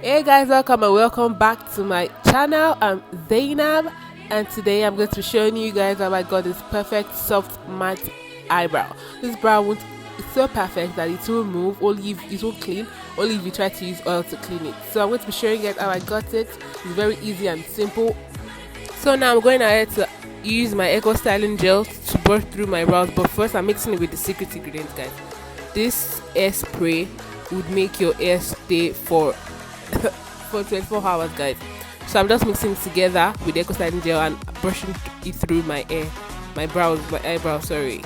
Hey guys, welcome and welcome back to my channel. I'm Zainab, and today I'm going to be showing you guys how I got this perfect soft matte eyebrow. This brow won't, it's so perfect that it won't move, only if it won't clean, only if you try to use oil to clean it. So I'm going to be showing you guys how I got it. It's very easy and simple. So now I'm going ahead to use my eco styling gel to brush through my brows, but first I'm mixing it with the secret ingredients, guys. This hair spray would make your hair stay for 24 hours, guys. So I'm just mixing it together with the eco styling gel and brushing it through my hair, my eyebrow, sorry.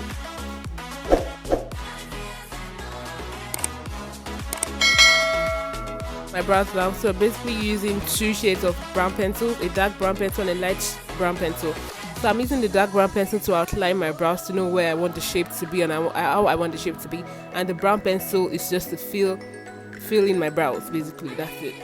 My brows now. So basically using two shades of brown pencil, a dark brown pencil and a light brown pencil. So I'm using the dark brown pencil to outline my brows to know where I want the shape to be and how I want the shape to be, and the brown pencil is just to fill in my brows. Basically, that's it.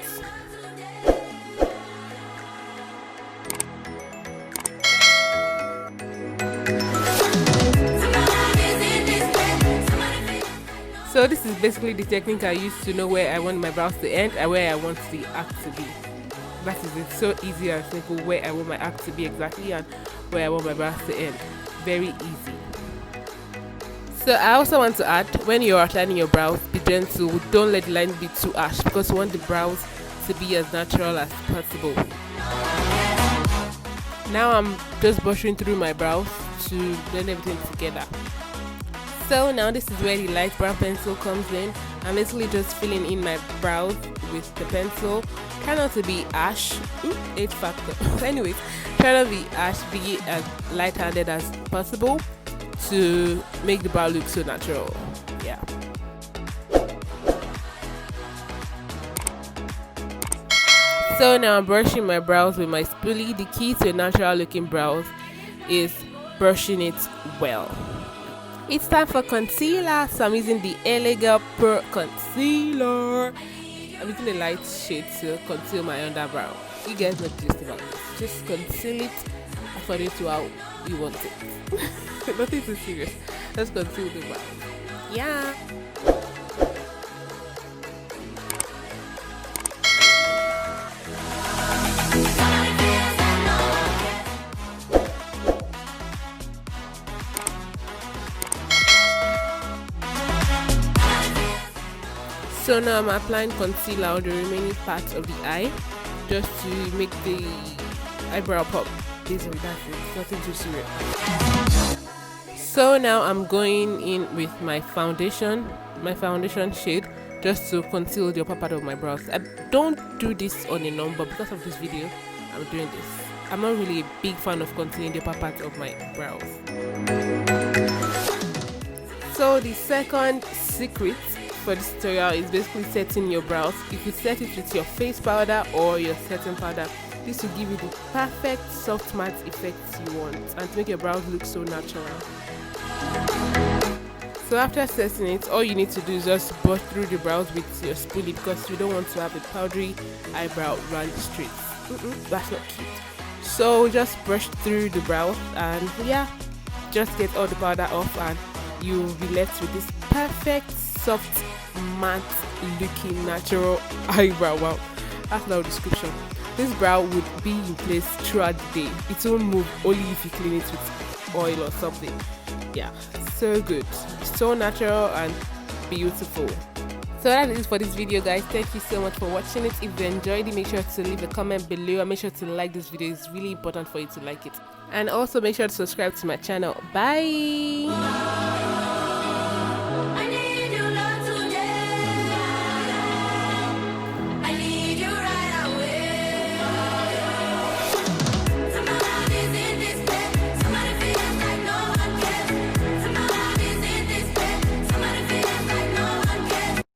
So this is basically the technique I use to know where I want my brows to end and where I want the arc to be. That is it. So easy and simple, where I want my arc to be exactly and where I want my brows to end. Very easy. So I also want to add, when you're outlining your brows, be gentle. Don't let the line be too harsh because you want the brows to be as natural as possible. Now I'm just brushing through my brows to blend everything together. So now this is where the light brown pencil comes in. I'm basically just filling in my brows with the pencil. Try not to be harsh. 8 factor. Anyways, try not to be harsh, be as light-handed as possible to make the brow look so natural. Yeah. So now I'm brushing my brows with my spoolie. The key to a natural looking brows is brushing it well. It's time for concealer, so I'm using the Elegant Pro Concealer. I'm using a light shade to conceal my underbrow. You guys know just about this. Just conceal it according to how you want it. Nothing too serious. Let's conceal the brow. Yeah. So now I'm applying concealer on the remaining parts of the eye, just to make the eyebrow pop. Basically, that's it. Nothing too serious. So now I'm going in with my foundation shade, just to conceal the upper part of my brows. I don't do this on a number because of this video. I'm doing this. I'm not really a big fan of concealing the upper part of my brows. So the second secret for this tutorial is basically setting your brows. You could set it with your face powder or your setting powder. This will give you the perfect soft matte effect you want and to make your brows look so natural. So after setting it, all you need to do is just brush through the brows with your spoolie because you don't want to have a powdery eyebrow around the streets. That's not cute. So just brush through the brows and yeah, just get all the powder off and you'll be left with this perfect soft matte looking natural eyebrow. Wow, that's no description. This brow would be in place throughout the day. It won't move, only if you clean it with oil or something. Yeah, so good, so natural and beautiful. So that is for this video, guys. Thank you so much for watching it. If you enjoyed it, make sure to leave a comment below and make sure to like this video. It's really important for you to like it, and also make sure to subscribe to my channel. Bye.